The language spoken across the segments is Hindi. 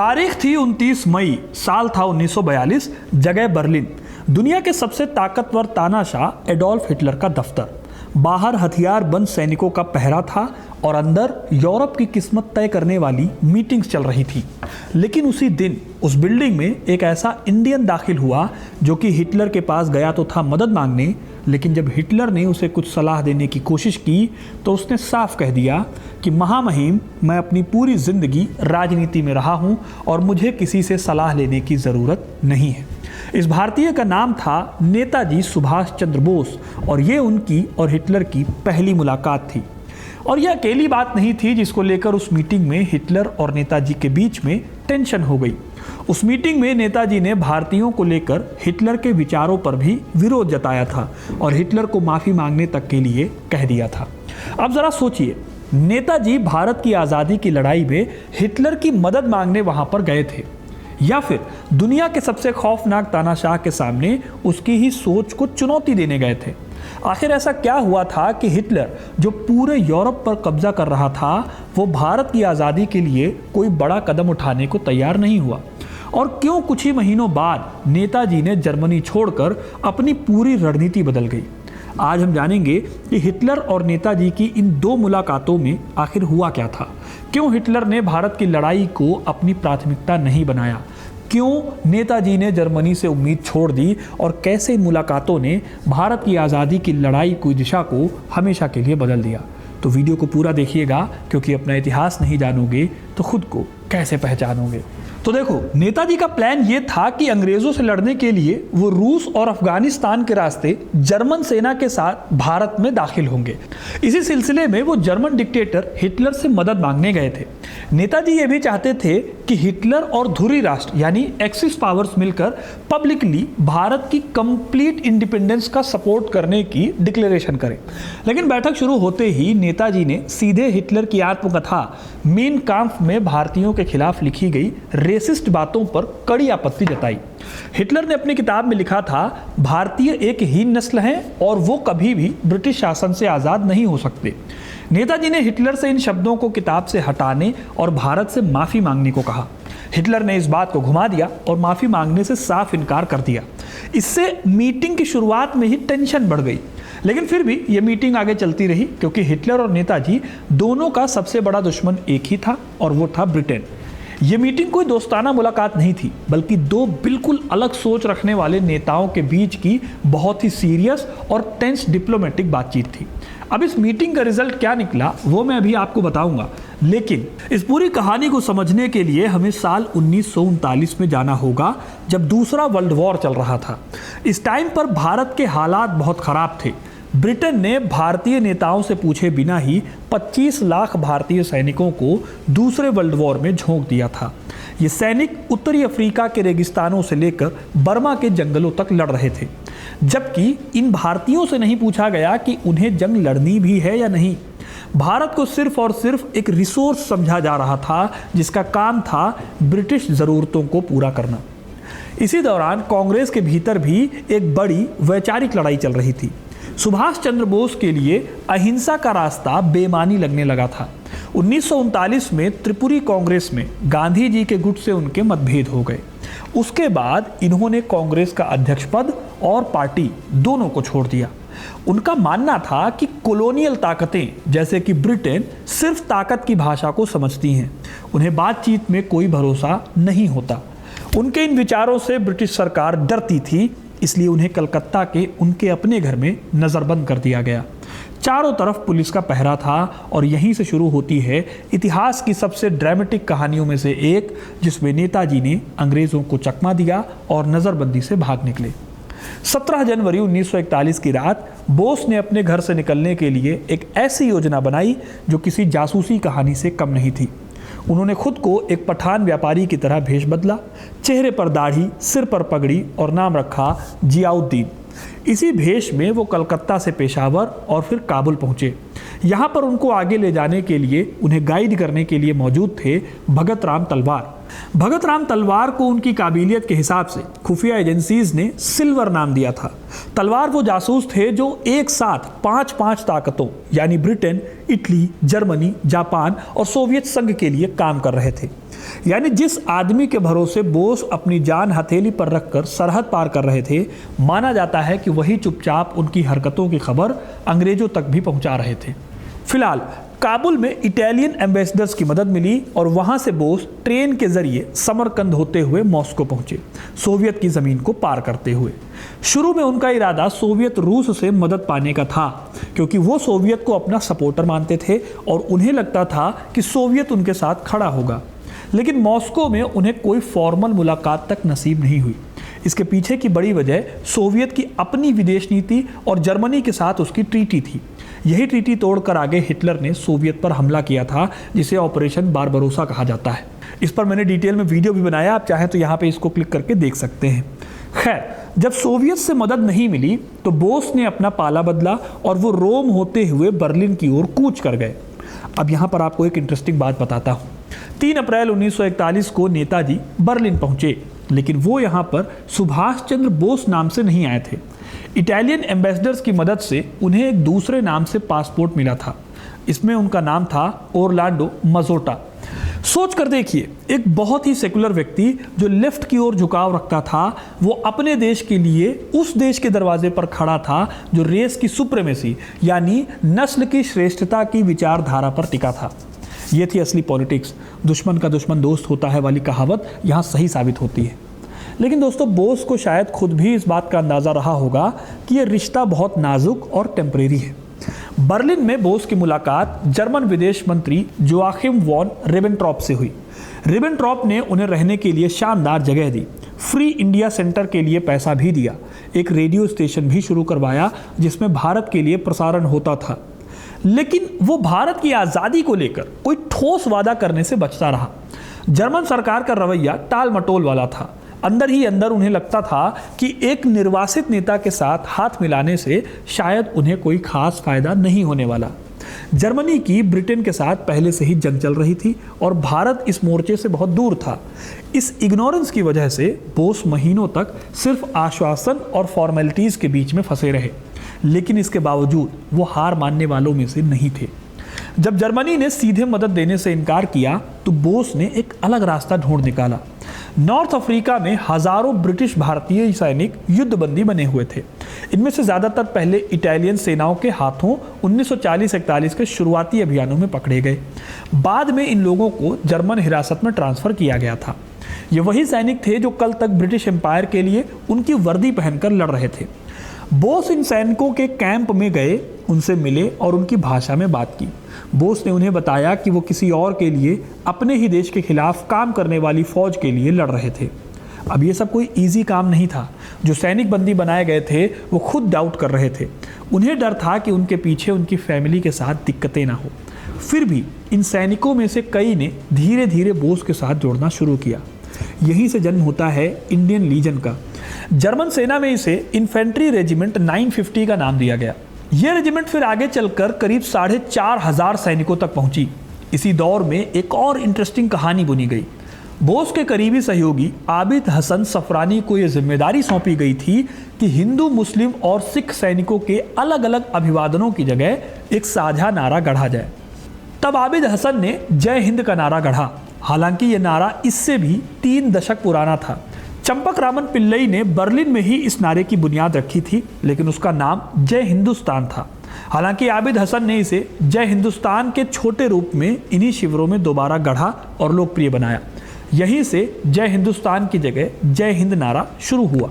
तारीख थी 29 मई, साल था 1942, जगह बर्लिन। दुनिया के सबसे ताकतवर तानाशाह एडोल्फ हिटलर का दफ्तर। बाहर हथियार बंद सैनिकों का पहरा था और अंदर यूरोप की किस्मत तय करने वाली मीटिंग्स चल रही थी। लेकिन उसी दिन उस बिल्डिंग में एक ऐसा इंडियन दाखिल हुआ जो कि हिटलर के पास गया तो था मदद मांगने, लेकिन जब हिटलर ने उसे कुछ सलाह देने की कोशिश की तो उसने साफ कह दिया कि महामहिम, मैं अपनी पूरी जिंदगी राजनीति में रहा हूं और मुझे किसी से सलाह लेने की ज़रूरत नहीं है। इस भारतीय का नाम था नेताजी सुभाष चंद्र बोस और ये उनकी और हिटलर की पहली मुलाकात थी। और यह अकेली बात नहीं थी जिसको लेकर उस मीटिंग में हिटलर और नेताजी के बीच में टेंशन हो गई। उस मीटिंग में नेताजी ने भारतीयों को लेकर हिटलर के विचारों पर भी विरोध जताया था और हिटलर को माफ़ी मांगने तक के लिए कह दिया था। अब ज़रा सोचिए, नेताजी भारत की आज़ादी की लड़ाई में हिटलर की मदद मांगने वहाँ पर गए थे, या फिर दुनिया के सबसे खौफनाक तानाशाह के सामने उसकी ही सोच को चुनौती देने गए थे। आखिर ऐसा क्या हुआ था कि हिटलर, जो पूरे यूरोप पर कब्जा कर रहा था, वो भारत की आज़ादी के लिए कोई बड़ा कदम उठाने को तैयार नहीं हुआ? और क्यों कुछ ही महीनों बाद नेताजी ने जर्मनी छोड़कर अपनी पूरी रणनीति बदल गई? आज हम जानेंगे कि हिटलर और नेताजी की इन दो मुलाकातों में आखिर हुआ क्या था। क्यों हिटलर ने भारत की लड़ाई को अपनी प्राथमिकता नहीं बनाया? क्यों नेताजी ने जर्मनी से उम्मीद छोड़ दी? और कैसे इन मुलाकातों ने भारत की आज़ादी की लड़ाई की दिशा को हमेशा के लिए बदल दिया? तो वीडियो को पूरा देखिएगा, क्योंकि अपना इतिहास नहीं जानोगे तो खुद को कैसे पहचानोगे। तो देखो, नेताजी का प्लान ये था कि अंग्रेजों से लड़ने के लिए वो रूस और अफगानिस्तान के रास्ते जर्मन सेना के साथ भारत में दाखिल होंगे। इसी सिलसिले में वो जर्मन डिक्टेटर हिटलर से मदद मांगने गए थे। नेताजी ये भी चाहते थे कि हिटलर और धुरी राष्ट्र यानी एक्सिस पावर्स मिलकर पब्लिकली भारत की कंप्लीट इंडिपेंडेंस का सपोर्ट करने की डिक्लेरेशन करें। लेकिन बैठक शुरू होते ही नेताजी ने सीधे हिटलर की आत्मकथा मेन काम्फ में भारतीयों के खिलाफ लिखी गई रेसिस्ट बातों पर कड़ी आपत्ति जताई। हिटलर ने अपनी किताब में लिखा था, भारतीय एक हीन नस्ल हैं और वो कभी भी ब्रिटिश शासन से आज़ाद नहीं हो सकते। नेताजी ने हिटलर से इन शब्दों को किताब से हटाने और भारत से माफ़ी मांगने को कहा। हिटलर ने इस बात को घुमा दिया और माफ़ी मांगने से साफ इनकार कर दिया। इससे मीटिंग की शुरुआत में ही टेंशन बढ़ गई, लेकिन फिर भी ये मीटिंग आगे चलती रही, क्योंकि हिटलर और नेताजी दोनों का सबसे बड़ा दुश्मन एक ही था और वो था ब्रिटेन। ये मीटिंग कोई दोस्ताना मुलाकात नहीं थी, बल्कि दो बिल्कुल अलग सोच रखने वाले नेताओं के बीच की बहुत ही सीरियस और टेंस डिप्लोमेटिक बातचीत थी। अब इस मीटिंग का रिजल्ट क्या निकला वो मैं अभी आपको बताऊंगा, लेकिन इस पूरी कहानी को समझने के लिए हमें साल 1939 में जाना होगा, जब दूसरा वर्ल्ड वॉर चल रहा था। इस टाइम पर भारत के हालात बहुत ख़राब थे। ब्रिटेन ने भारतीय नेताओं से पूछे बिना ही 25 लाख भारतीय सैनिकों को दूसरे वर्ल्ड वॉर में झोंक दिया था। ये सैनिक उत्तरी अफ्रीका के रेगिस्तानों से लेकर बर्मा के जंगलों तक लड़ रहे थे, जबकि इन भारतीयों से नहीं पूछा गया कि उन्हें जंग लड़नी भी है या नहीं। भारत को सिर्फ और सिर्फ एक रिसोर्स समझा जा रहा था, जिसका काम था ब्रिटिश ज़रूरतों को पूरा करना। इसी दौरान कांग्रेस के भीतर भी एक बड़ी वैचारिक लड़ाई चल रही थी। सुभाष चंद्र बोस के लिए अहिंसा का रास्ता बेमानी लगने लगा था। 1939 में त्रिपुरी कांग्रेस में गांधी जी के गुट से उनके मतभेद हो गए। उसके बाद इन्होंने कांग्रेस का अध्यक्ष पद और पार्टी दोनों को छोड़ दिया। उनका मानना था कि कॉलोनियल ताकतें जैसे कि ब्रिटेन सिर्फ ताकत की भाषा को समझती हैं, उन्हें बातचीत में कोई भरोसा नहीं होता। उनके इन विचारों से ब्रिटिश सरकार डरती थी, इसलिए उन्हें कलकत्ता के उनके अपने घर में नज़रबंद कर दिया गया। चारों तरफ पुलिस का पहरा था और यहीं से शुरू होती है इतिहास की सबसे ड्रामेटिक कहानियों में से एक, जिसमें नेताजी ने अंग्रेज़ों को चकमा दिया और नज़रबंदी से भाग निकले। 17 जनवरी 1941 की रात बोस ने अपने घर से निकलने के लिए एक ऐसी योजना बनाई जो किसी जासूसी कहानी से कम नहीं थी। उन्होंने खुद को एक पठान व्यापारी की तरह भेष बदला, चेहरे पर दाढ़ी, सिर पर पगड़ी और नाम रखा जियाउद्दीन। इसी भेष में वो कलकत्ता से पेशावर और फिर काबुल पहुंचे। यहाँ पर उनको आगे ले जाने के लिए उन्हें गाइड करने के लिए मौजूद थे भगत राम तलवार। भगत राम तलवार को उनकी काबिलियत के हिसाब से खुफिया एजेंसीज ने सिल्वर नाम दिया था। तलवार वो जासूस थे जो एक साथ 5 ताकतों यानी ब्रिटेन, इटली, जर्मनी, जापान और सोवियत संघ के लिए काम कर रहे थे। यानी जिस आदमी के भरोसे बोस अपनी जान हथेली पर रखकर सरहद पार कर रहे थे, माना जाता है कि वही चुपचाप उनकी हरकतों की खबर अंग्रेजों तक भी पहुंचा रहे थे। फिलहाल काबुल में इटालियन एम्बेसडर्स की मदद मिली और वहां से बोस ट्रेन के जरिए समरकंद होते हुए मॉस्को पहुंचे, सोवियत की जमीन को पार करते हुए। शुरू में उनका इरादा सोवियत रूस से मदद पाने का था, क्योंकि वो सोवियत को अपना सपोर्टर मानते थे और उन्हें लगता था कि सोवियत उनके साथ खड़ा होगा। लेकिन मॉस्को में उन्हें कोई फॉर्मल मुलाकात तक नसीब नहीं हुई। इसके पीछे की बड़ी वजह सोवियत की अपनी विदेश नीति और जर्मनी के साथ उसकी ट्रीटी थी। यही ट्रीटी तोड़कर आगे हिटलर ने सोवियत पर हमला किया था, जिसे ऑपरेशन बारबरोसा कहा जाता है। इस पर मैंने डिटेल में वीडियो भी बनाया, आप चाहें तो यहाँ पे इसको क्लिक करके देख सकते हैं। खैर, जब सोवियत से मदद नहीं मिली तो बोस ने अपना पाला बदला और वो रोम होते हुए बर्लिन की ओर कूच कर गए। अब यहाँ पर आपको एक इंटरेस्टिंग बात बताता हूँ। 3 अप्रैल 1941 को नेताजी बर्लिन पहुंचे, लेकिन वो यहाँ पर सुभाष चंद्र बोस नाम से नहीं आए थे। इटालियन एम्बेसडर्स की मदद से उन्हें एक दूसरे नाम से पासपोर्ट मिला था। इसमें उनका नाम था ओरलांडो मजोटा। सोच कर देखिए, एक बहुत ही सेकुलर व्यक्ति जो लेफ्ट की ओर झुकाव रखता था, वो अपने देश के लिए उस देश के दरवाजे पर खड़ा था जो रेस की सुप्रीमेसी यानी नस्ल की श्रेष्ठता की विचारधारा पर टिका था। ये थी असली पॉलिटिक्स। दुश्मन का दुश्मन दोस्त होता है वाली कहावत यहाँ सही साबित होती है। लेकिन दोस्तों, बोस को शायद खुद भी इस बात का अंदाज़ा रहा होगा कि यह रिश्ता बहुत नाजुक और टेम्परेरी है। बर्लिन में बोस की मुलाकात जर्मन विदेश मंत्री जोआकिम वॉन रिबेनट्रॉप से हुई। रिबेनट्रॉप ने उन्हें रहने के लिए शानदार जगह दी, फ्री इंडिया सेंटर के लिए पैसा भी दिया, एक रेडियो स्टेशन भी शुरू करवाया जिसमें भारत के लिए प्रसारण होता था। लेकिन वो भारत की आज़ादी को लेकर कोई ठोस वादा करने से बचता रहा। जर्मन सरकार का रवैया टाल मटोल वाला था। अंदर ही अंदर उन्हें लगता था कि एक निर्वासित नेता के साथ हाथ मिलाने से शायद उन्हें कोई खास फायदा नहीं होने वाला। जर्मनी की ब्रिटेन के साथ पहले से ही जंग चल रही थी और भारत इस मोर्चे से बहुत दूर था। इस इग्नोरेंस की वजह से बोस महीनों तक सिर्फ आश्वासन और फॉर्मेलिटीज़ के बीच में फंसे रहे। लेकिन इसके बावजूद वो हार मानने वालों में से नहीं थे। जब जर्मनी ने सीधे मदद देने से इनकार किया तो बोस ने एक अलग रास्ता ढूंढ निकाला। नॉर्थ अफ्रीका में हजारों ब्रिटिश भारतीय सैनिक युद्धबंदी बने हुए थे। इनमें से ज़्यादातर पहले इटालियन सेनाओं के हाथों 1940-41 के शुरुआती अभियानों में पकड़े गए। बाद में इन लोगों को जर्मन हिरासत में ट्रांसफ़र किया गया था। ये वही सैनिक थे जो कल तक ब्रिटिश एम्पायर के लिए उनकी वर्दी पहनकर लड़ रहे थे। बोस इन सैनिकों के कैंप में गए, उनसे मिले और उनकी भाषा में बात की। बोस ने उन्हें बताया कि वो किसी और के लिए, अपने ही देश के खिलाफ काम करने वाली फौज के लिए लड़ रहे थे। अब ये सब कोई इजी काम नहीं था। जो सैनिक बंदी बनाए गए थे वो खुद डाउट कर रहे थे। उन्हें डर था कि उनके पीछे उनकी फैमिली के साथ दिक्कतें ना हो। फिर भी इन सैनिकों में से कई ने धीरे धीरे बोस के साथ जुड़ना शुरू किया। यहीं से जन्म होता है इंडियन लीजन का। जर्मन सेना में इसे इन्फेंट्री रेजिमेंट 950 का नाम दिया गया। यह रेजिमेंट फिर आगे चलकर करीब 4500 सैनिकों तक पहुंची। इसी दौर में एक और इंटरेस्टिंग कहानी बुनी गई। बोस के करीबी सहयोगी आबिद हसन सफरानी को यह जिम्मेदारी सौंपी गई थी कि हिंदू, मुस्लिम और सिख सैनिकों के अलग अलग अभिवादनों की जगह एक साझा नारा गढ़ा जाए। तब आबिद हसन ने जय हिंद का नारा गढ़ा। हालांकि यह नारा इससे भी 3 दशक पुराना था। चंपक रामन पिल्लई ने बर्लिन में ही इस नारे की बुनियाद रखी थी, लेकिन उसका नाम जय हिंदुस्तान था। हालांकि आबिद हसन ने इसे जय हिंदुस्तान के छोटे रूप में इन्हीं शिविरों में दोबारा गढ़ा और लोकप्रिय बनाया। यहीं से जय हिंदुस्तान की जगह जय हिंद नारा शुरू हुआ।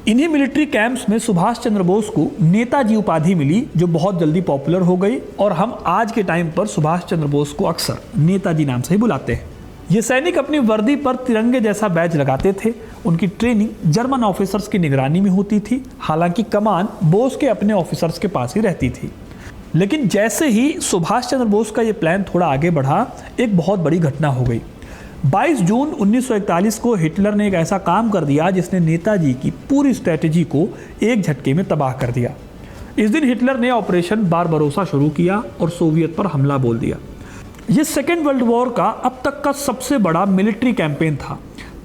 इन्हीं मिलिट्री कैंप्स में सुभाष चंद्र बोस को नेताजी उपाधि मिली, जो बहुत जल्दी पॉपुलर हो गई और हम आज के टाइम पर सुभाष चंद्र बोस को अक्सर नेताजी नाम से ही बुलाते हैं। ये सैनिक अपनी वर्दी पर तिरंगे जैसा बैज लगाते थे। उनकी ट्रेनिंग जर्मन ऑफिसर्स की निगरानी में होती थी। हालांकि कमान बोस के अपने ऑफिसर्स के पास ही रहती थी। लेकिन जैसे ही सुभाष चंद्र बोस का ये प्लान थोड़ा आगे बढ़ा, एक बहुत बड़ी घटना हो गई। 22 जून 1941 को हिटलर ने एक ऐसा काम कर दिया जिसने नेताजी की पूरी स्ट्रेटेजी को एक झटके में तबाह कर दिया। इस दिन हिटलर ने ऑपरेशन बारबरोसा शुरू किया और सोवियत पर हमला बोल दिया। यह सेकेंड वर्ल्ड वॉर का अब तक का सबसे बड़ा मिलिट्री कैंपेन था।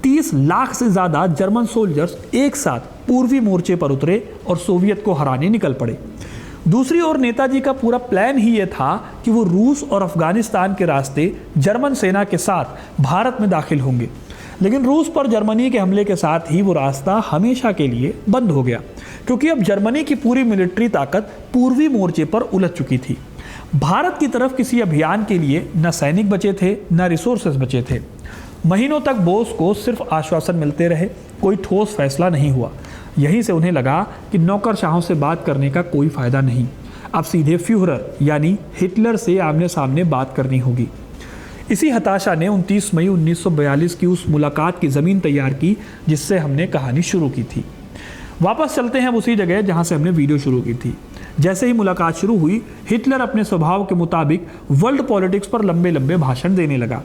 30 लाख से ज़्यादा जर्मन सोल्जर्स एक साथ पूर्वी मोर्चे पर उतरे और सोवियत को हराने निकल पड़े। दूसरी ओर नेताजी का पूरा प्लान ही यह था कि वो रूस और अफगानिस्तान के रास्ते जर्मन सेना के साथ भारत में दाखिल होंगे, लेकिन रूस पर जर्मनी के हमले के साथ ही वो रास्ता हमेशा के लिए बंद हो गया, क्योंकि अब जर्मनी की पूरी मिलिट्री ताकत पूर्वी मोर्चे पर उलझ चुकी थी। भारत की तरफ किसी अभियान के लिए न सैनिक बचे थे, न रिसोर्सेज बचे थे। महीनों तक बोस को सिर्फ आश्वासन मिलते रहे, कोई ठोस फैसला नहीं हुआ। यहीं से उन्हें लगा कि नौकरशाहों से बात करने का कोई फायदा नहीं, अब सीधे फ्यूहरर यानी हिटलर से आमने सामने बात करनी होगी। इसी हताशा ने 29 मई 1942 की उस मुलाकात की ज़मीन तैयार की जिससे हमने कहानी शुरू की थी। वापस चलते हैं उसी जगह जहां से हमने वीडियो शुरू की थी। जैसे ही मुलाकात शुरू हुई, हिटलर अपने स्वभाव के मुताबिक वर्ल्ड पॉलिटिक्स पर लंबे लंबे भाषण देने लगा।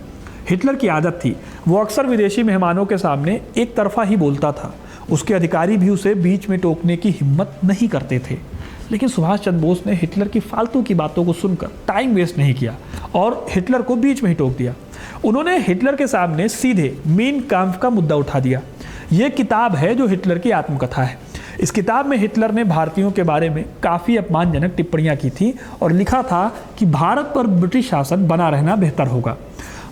हिटलर की आदत थी, वो अक्सर विदेशी मेहमानों के सामने एक तरफा ही बोलता था। उसके अधिकारी भी उसे बीच में टोकने की हिम्मत नहीं करते थे। लेकिन सुभाष चंद्र बोस ने हिटलर की फालतू की बातों को सुनकर टाइम वेस्ट नहीं किया और हिटलर को बीच में ही टोक दिया। उन्होंने हिटलर के सामने सीधे मेन काम्फ का मुद्दा उठा दिया। यह किताब है जो हिटलर की आत्मकथा है। इस किताब में हिटलर ने भारतीयों के बारे में काफ़ी अपमानजनक टिप्पणियां की थी और लिखा था कि भारत पर ब्रिटिश शासन बना रहना बेहतर होगा।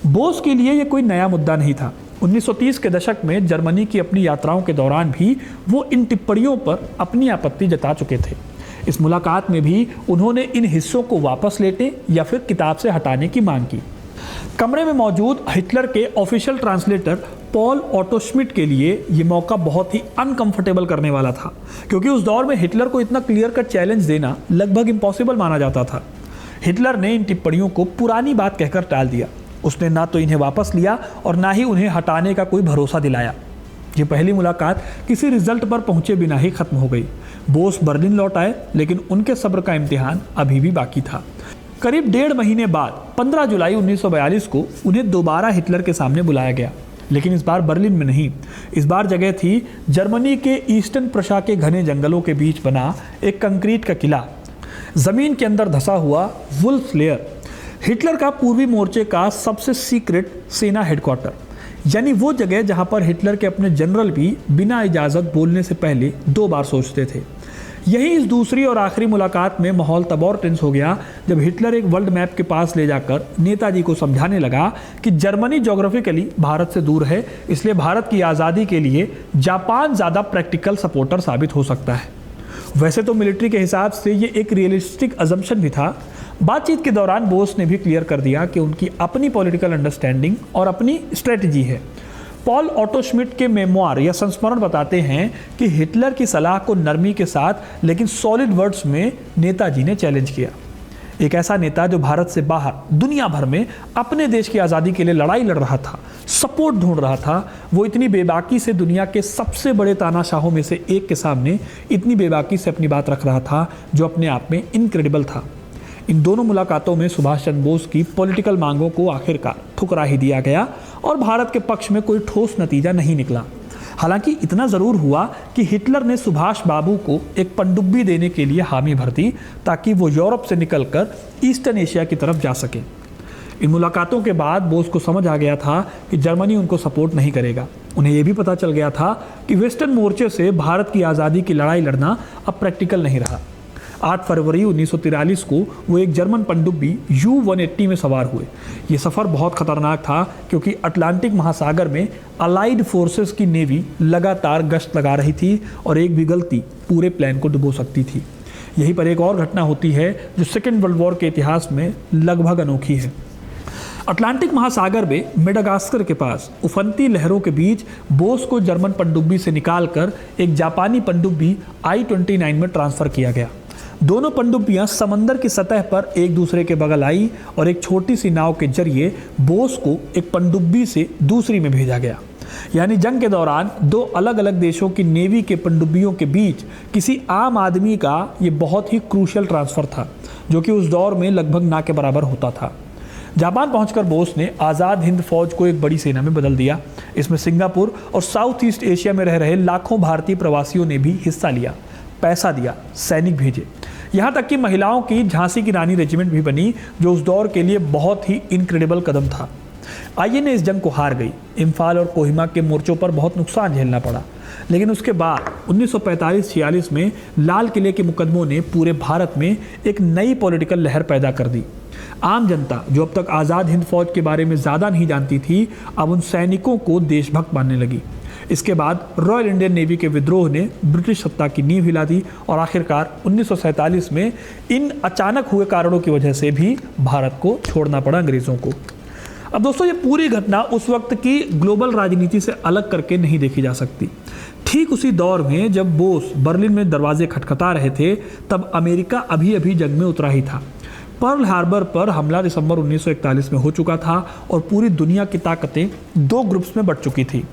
बोस के लिए यह कोई नया मुद्दा नहीं था। 1930 के दशक में जर्मनी की अपनी यात्राओं के दौरान भी वो इन टिप्पणियों पर अपनी आपत्ति जता चुके थे। इस मुलाकात में भी उन्होंने इन हिस्सों को वापस लेने या फिर किताब से हटाने की मांग की। कमरे में मौजूद हिटलर के official translator Paul auto Schmidt के लिए ये मौका बहुत ही अनकंफर्टेबल करने वाला था, क्योंकि उस दौर में हिटलर को इतना क्लियर कट चैलेंज देना लगभग इम्पॉसिबल माना जाता था। हिटलर ने इन टिप्पणियों को पुरानी बात कहकर टाल दिया। उसने ना तो इन्हें वापस लिया और ना ही उन्हें हटाने का कोई भरोसा दिलाया। ये पहली मुलाकात किसी रिजल्ट पर पहुंचे बिना ही खत्म हो गई। बोस बर्लिन लौट आए, लेकिन उनके सब्र का इम्तिहान अभी भी बाकी था। करीब 1.5 महीने बाद 15 जुलाई 1942 को उन्हें दोबारा हिटलर के सामने बुलाया गया, लेकिन इस बार बर्लिन में नहीं। इस बार जगह थी जर्मनी के ईस्टर्न प्रशा के घने जंगलों के बीच बना एक कंक्रीट का किला, जमीन के अंदर धंसा हुआ वुल्फ लेयर, हिटलर का पूर्वी मोर्चे का सबसे सीक्रेट सेना हेडक्वार्टर, यानी वो जगह जहां पर हिटलर के अपने जनरल भी बिना इजाज़त बोलने से पहले 2 बार सोचते थे। यही इस दूसरी और आखिरी मुलाकात में माहौल तब और टेंस हो गया जब हिटलर एक वर्ल्ड मैप के पास ले जाकर नेताजी को समझाने लगा कि जर्मनी ज्योग्राफिकली भारत से दूर है, इसलिए भारत की आज़ादी के लिए जापान ज़्यादा प्रैक्टिकल सपोर्टर साबित हो सकता है। वैसे तो मिलिट्री के हिसाब से ये एक रियलिस्टिक अजम्पशन भी था। बातचीत के दौरान बोस ने भी क्लियर कर दिया कि उनकी अपनी पॉलिटिकल अंडरस्टैंडिंग और अपनी स्ट्रेटजी है। पॉल ऑटो श्मिट के मेमोयर या संस्मरण बताते हैं कि हिटलर की सलाह को नरमी के साथ लेकिन सॉलिड वर्ड्स में नेताजी ने चैलेंज किया। एक ऐसा नेता जो भारत से बाहर दुनिया भर में अपने देश की आज़ादी के लिए लड़ाई लड़ रहा था, सपोर्ट ढूंढ रहा था, वो इतनी बेबाकी से दुनिया के सबसे बड़े तानाशाहों में से एक के सामने इतनी बेबाकी से अपनी बात रख रहा था, जो अपने आप में इनक्रेडिबल था। इन दोनों मुलाकातों में सुभाष चंद्र बोस की पॉलिटिकल मांगों को आखिरकार ठुकरा ही दिया गया और भारत के पक्ष में कोई ठोस नतीजा नहीं निकला। हालांकि इतना ज़रूर हुआ कि हिटलर ने सुभाष बाबू को एक पनडुब्बी देने के लिए हामी भर दी ताकि वो यूरोप से निकलकर ईस्टर्न एशिया की तरफ जा सके। इन मुलाकातों के बाद बोस को समझ आ गया था कि जर्मनी उनको सपोर्ट नहीं करेगा। उन्हें यह भी पता चल गया था कि वेस्टर्न मोर्चे से भारत की आज़ादी की लड़ाई लड़ना अब प्रैक्टिकल नहीं रहा। 8 फरवरी 1943 को वो एक जर्मन पनडुब्बी U-180 में सवार हुए। ये सफ़र बहुत खतरनाक था क्योंकि अटलांटिक महासागर में अलाइड फोर्सेस की नेवी लगातार गश्त लगा रही थी और एक भी गलती पूरे प्लान को डुबो सकती थी। यहीं पर एक और घटना होती है जो सेकेंड वर्ल्ड वॉर के इतिहास में लगभग अनोखी है। अटलांटिक महासागर में मेडागास्कर के पास उफनती लहरों के बीच बोस को जर्मन पनडुब्बी से निकालकर एक जापानी पनडुब्बी I-29 में ट्रांसफ़र किया गया। दोनों पनडुब्बियां समंदर की सतह पर एक दूसरे के बगल आई और एक छोटी सी नाव के जरिए बोस को एक पनडुब्बी से दूसरी में भेजा गया। यानी जंग के दौरान 2 अलग अलग देशों की नेवी के पनडुब्बियों के बीच किसी आम आदमी का ये बहुत ही क्रूशियल ट्रांसफ़र था, जो कि उस दौर में लगभग ना के बराबर होता था। जापान पहुंचकर बोस ने आज़ाद हिंद फौज को एक बड़ी सेना में बदल दिया। इसमें सिंगापुर और साउथ ईस्ट एशिया में रह रहे लाखों भारतीय प्रवासियों ने भी हिस्सा लिया, पैसा दिया, सैनिक भेजे। यहाँ तक कि महिलाओं की झांसी की रानी रेजिमेंट भी बनी, जो उस दौर के लिए बहुत ही इनक्रेडिबल कदम था। आईएनए इस जंग को हार गई। इम्फाल और कोहिमा के मोर्चों पर बहुत नुकसान झेलना पड़ा, लेकिन उसके बाद 1945-46 में लाल किले के मुकदमों ने पूरे भारत में एक नई पॉलिटिकल लहर पैदा कर दी। आम जनता, जो अब तक आज़ाद हिंद फौज के बारे में ज़्यादा नहीं जानती थी, अब उन सैनिकों को देशभक्त मानने लगी। इसके बाद रॉयल इंडियन नेवी के विद्रोह ने ब्रिटिश सत्ता की नींव हिला दी और आखिरकार 1947 में इन अचानक हुए कारणों की वजह से भी भारत को छोड़ना पड़ा अंग्रेज़ों को। अब दोस्तों, ये पूरी घटना उस वक्त की ग्लोबल राजनीति से अलग करके नहीं देखी जा सकती। ठीक उसी दौर में जब बोस बर्लिन में दरवाजे खटखटा रहे थे, तब अमेरिका अभी अभी जंग में उतरा ही था। पर्ल हार्बर पर हमला दिसंबर 1941 में हो चुका था और पूरी दुनिया की ताकतें दो ग्रुप्स में बंट चुकी थी।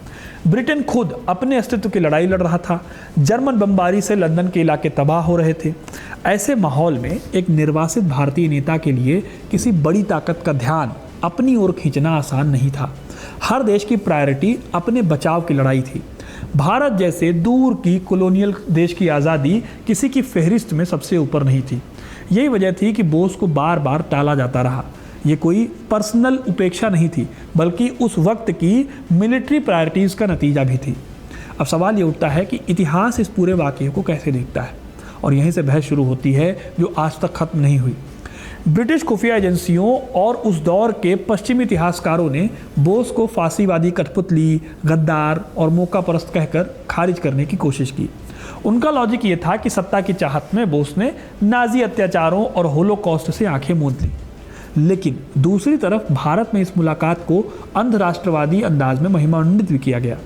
ब्रिटेन खुद अपने अस्तित्व की लड़ाई लड़ रहा था। जर्मन बमबारी से लंदन के इलाके तबाह हो रहे थे। ऐसे माहौल में एक निर्वासित भारतीय नेता के लिए किसी बड़ी ताकत का ध्यान अपनी ओर खींचना आसान नहीं था। हर देश की प्रायोरिटी अपने बचाव की लड़ाई थी। भारत जैसे दूर की कॉलोनियल देश की आज़ादी किसी की फहरिस्त में सबसे ऊपर नहीं थी। यही वजह थी कि बोस को बार बार टाला जाता रहा। ये कोई पर्सनल उपेक्षा नहीं थी, बल्कि उस वक्त की मिलिट्री प्रायोरिटीज़ का नतीजा भी थी। अब सवाल ये उठता है कि इतिहास इस पूरे वाक़ये को कैसे देखता है, और यहीं से बहस शुरू होती है जो आज तक ख़त्म नहीं हुई। ब्रिटिश खुफिया एजेंसियों और उस दौर के पश्चिमी इतिहासकारों ने बोस को फांसीवादी कठपुतली, गद्दार और मौका परस्त कहकर खारिज करने की कोशिश की। उनका लॉजिक ये था कि सत्ता की चाहत में बोस ने नाजी अत्याचारों और होलोकॉस्ट से आंखें मूंद ली। लेकिन दूसरी तरफ भारत में इस मुलाकात को अंधराष्ट्रवादी अंदाज में महिमान्वित भी किया गया।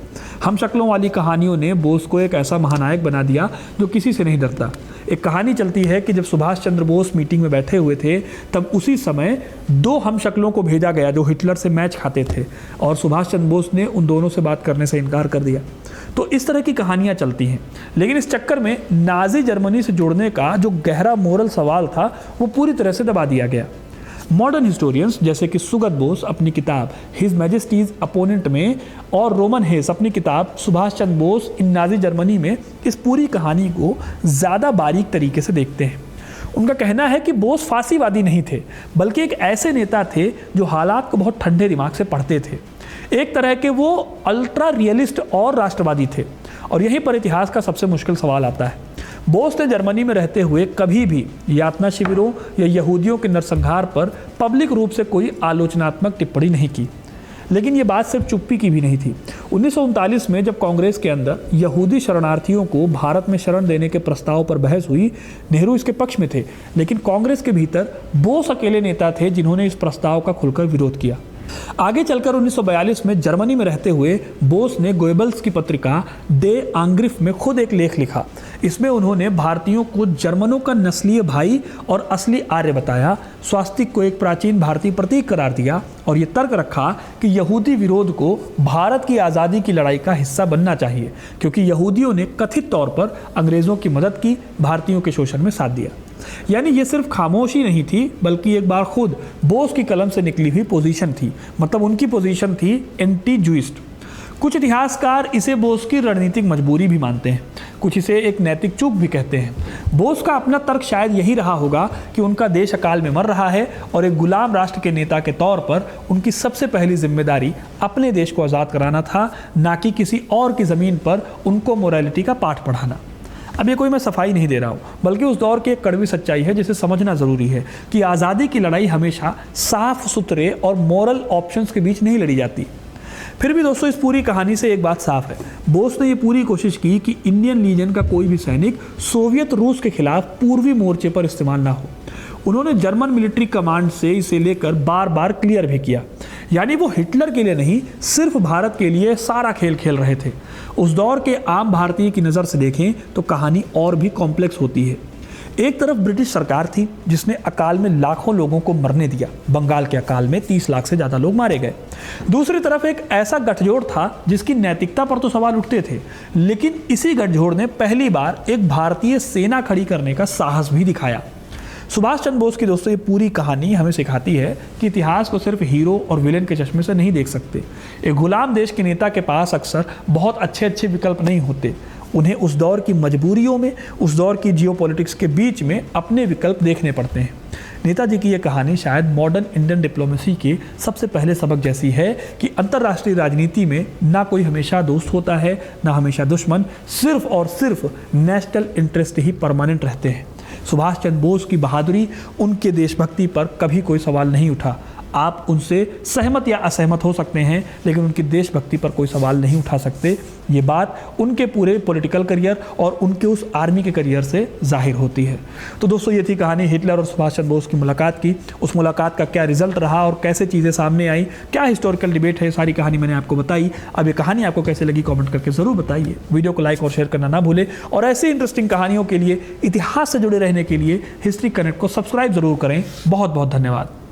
हम शक्लों वाली कहानियों ने बोस को एक ऐसा महानायक बना दिया जो किसी से नहीं डरता। एक कहानी चलती है कि जब सुभाष चंद्र बोस मीटिंग में बैठे हुए थे, तब उसी समय दो हम शक्लों को भेजा गया जो हिटलर से मैच खाते थे, और सुभाष चंद्र बोस ने उन दोनों से बात करने से इनकार कर दिया। तो इस तरह की कहानियां चलती हैं, लेकिन इस चक्कर में नाजी जर्मनी से जोड़ने का जो गहरा मोरल सवाल था वो पूरी तरह से दबा दिया गया। मॉडर्न हिस्टोरियंस जैसे कि सुगत बोस अपनी किताब हिज मैजेस्टीज अपोनेंट में और रोमन हेस अपनी किताब सुभाष चंद्र बोस इन नाजी जर्मनी में इस पूरी कहानी को ज़्यादा बारीक तरीके से देखते हैं। उनका कहना है कि बोस फांसीवादी नहीं थे, बल्कि एक ऐसे नेता थे जो हालात को बहुत ठंडे दिमाग से पढ़ते थे। एक तरह के वो अल्ट्रा रियलिस्ट और राष्ट्रवादी थे। और यहीं पर इतिहास का सबसे मुश्किल सवाल आता है। बोस ने जर्मनी में रहते हुए कभी भी यातना शिविरों या यहूदियों के नरसंहार पर पब्लिक रूप से कोई आलोचनात्मक टिप्पणी नहीं की। लेकिन ये बात सिर्फ चुप्पी की भी नहीं थी। 1939 में जब कांग्रेस के अंदर यहूदी शरणार्थियों को भारत में शरण देने के प्रस्ताव पर बहस हुई, नेहरू इसके पक्ष में थे, लेकिन कांग्रेस के भीतर बोस अकेले नेता थे जिन्होंने इस प्रस्ताव का खुलकर विरोध किया। आगे चलकर 1942 में जर्मनी में रहते हुए बोस ने गोएबल्स की पत्रिका डे आंग्रिफ में खुद एक लेख लिखा। इसमें उन्होंने भारतीयों को जर्मनों का नस्लीय भाई और असली आर्य बताया, स्वास्तिक को एक प्राचीन भारतीय प्रतीक करार दिया और ये तर्क रखा कि यहूदी विरोध को भारत की आज़ादी की लड़ाई का हिस्सा बनना चाहिए, क्योंकि यहूदियों ने कथित तौर पर अंग्रेज़ों की मदद की, भारतीयों के शोषण में साथ दिया। यानी ये सिर्फ खामोशी नहीं थी, बल्कि एक बार खुद बोस की कलम से निकली हुई पोजीशन थी। मतलब उनकी पोजीशन थी एंटी जूइस्ट। कुछ इतिहासकार इसे बोस की रणनीतिक मजबूरी भी मानते हैं, कुछ इसे एक नैतिक चूक भी कहते हैं। बोस का अपना तर्क शायद यही रहा होगा कि उनका देश अकाल में मर रहा है और एक गुलाम राष्ट्र के नेता के तौर पर उनकी सबसे पहली जिम्मेदारी अपने देश को आज़ाद कराना था, ना कि किसी और की ज़मीन पर उनको मोरालिटी का पाठ पढ़ाना। अब ये कोई मैं सफाई नहीं दे रहा हूँ, बल्कि उस दौर की एक कड़वी सच्चाई है जिसे समझना ज़रूरी है कि आज़ादी की लड़ाई हमेशा साफ सुथरे और मॉरल ऑप्शंस के बीच नहीं लड़ी जाती। फिर भी दोस्तों, इस पूरी कहानी से एक बात साफ है, बोस ने ये पूरी कोशिश की कि इंडियन लीजन का कोई भी सैनिक सोवियत रूस के खिलाफ पूर्वी मोर्चे पर इस्तेमाल ना हो। उन्होंने जर्मन मिलिट्री कमांड से इसे लेकर बार बार क्लियर भी किया। यानी वो हिटलर के लिए नहीं, सिर्फ भारत के लिए सारा खेल खेल रहे थे। उस दौर के आम भारतीय की नज़र से देखें तो कहानी और भी कॉम्प्लेक्स होती है। एक तरफ ब्रिटिश सरकार थी जिसने अकाल में लाखों लोगों को मरने दिया। बंगाल के अकाल में 30 लाख से ज़्यादा लोग मारे गए। दूसरी तरफ एक ऐसा गठजोड़ था जिसकी नैतिकता पर तो सवाल उठते थे, लेकिन इसी गठजोड़ ने पहली बार एक भारतीय सेना खड़ी करने का साहस भी दिखाया। सुभाष चंद्र बोस की दोस्तों ये पूरी कहानी हमें सिखाती है कि इतिहास को सिर्फ हीरो और विलेन के चश्मे से नहीं देख सकते। एक गुलाम देश के नेता के पास अक्सर बहुत अच्छे अच्छे विकल्प नहीं होते। उन्हें उस दौर की मजबूरियों में, उस दौर की जियोपॉलिटिक्स के बीच में अपने विकल्प देखने पड़ते हैं। नेताजी की यह कहानी शायद मॉडर्न इंडियन डिप्लोमेसी के सबसे पहले सबक जैसी है कि अंतर्राष्ट्रीय राजनीति में ना कोई हमेशा दोस्त होता है, ना हमेशा दुश्मन, सिर्फ और सिर्फ नेशनल इंटरेस्ट ही परमानेंट रहते हैं। सुभाष चंद्र बोस की बहादुरी, उनके देशभक्ति पर कभी कोई सवाल नहीं उठा। आप उनसे सहमत या असहमत हो सकते हैं, लेकिन उनकी देशभक्ति पर कोई सवाल नहीं उठा सकते। ये बात उनके पूरे पॉलिटिकल करियर और उनके उस आर्मी के करियर से जाहिर होती है। तो दोस्तों, ये थी कहानी हिटलर और सुभाष चंद्र बोस की मुलाकात की। उस मुलाकात का क्या रिजल्ट रहा और कैसे चीज़ें सामने आई, क्या हिस्टोरिकल डिबेट है, सारी कहानी मैंने आपको बताई। अब ये कहानी आपको कैसे लगी कमेंट करके ज़रूर बताइए। वीडियो को लाइक और शेयर करना ना भूलें और ऐसी इंटरेस्टिंग कहानियों के लिए, इतिहास से जुड़े रहने के लिए हिस्ट्री कनेक्ट को सब्सक्राइब ज़रूर करें। बहुत बहुत धन्यवाद।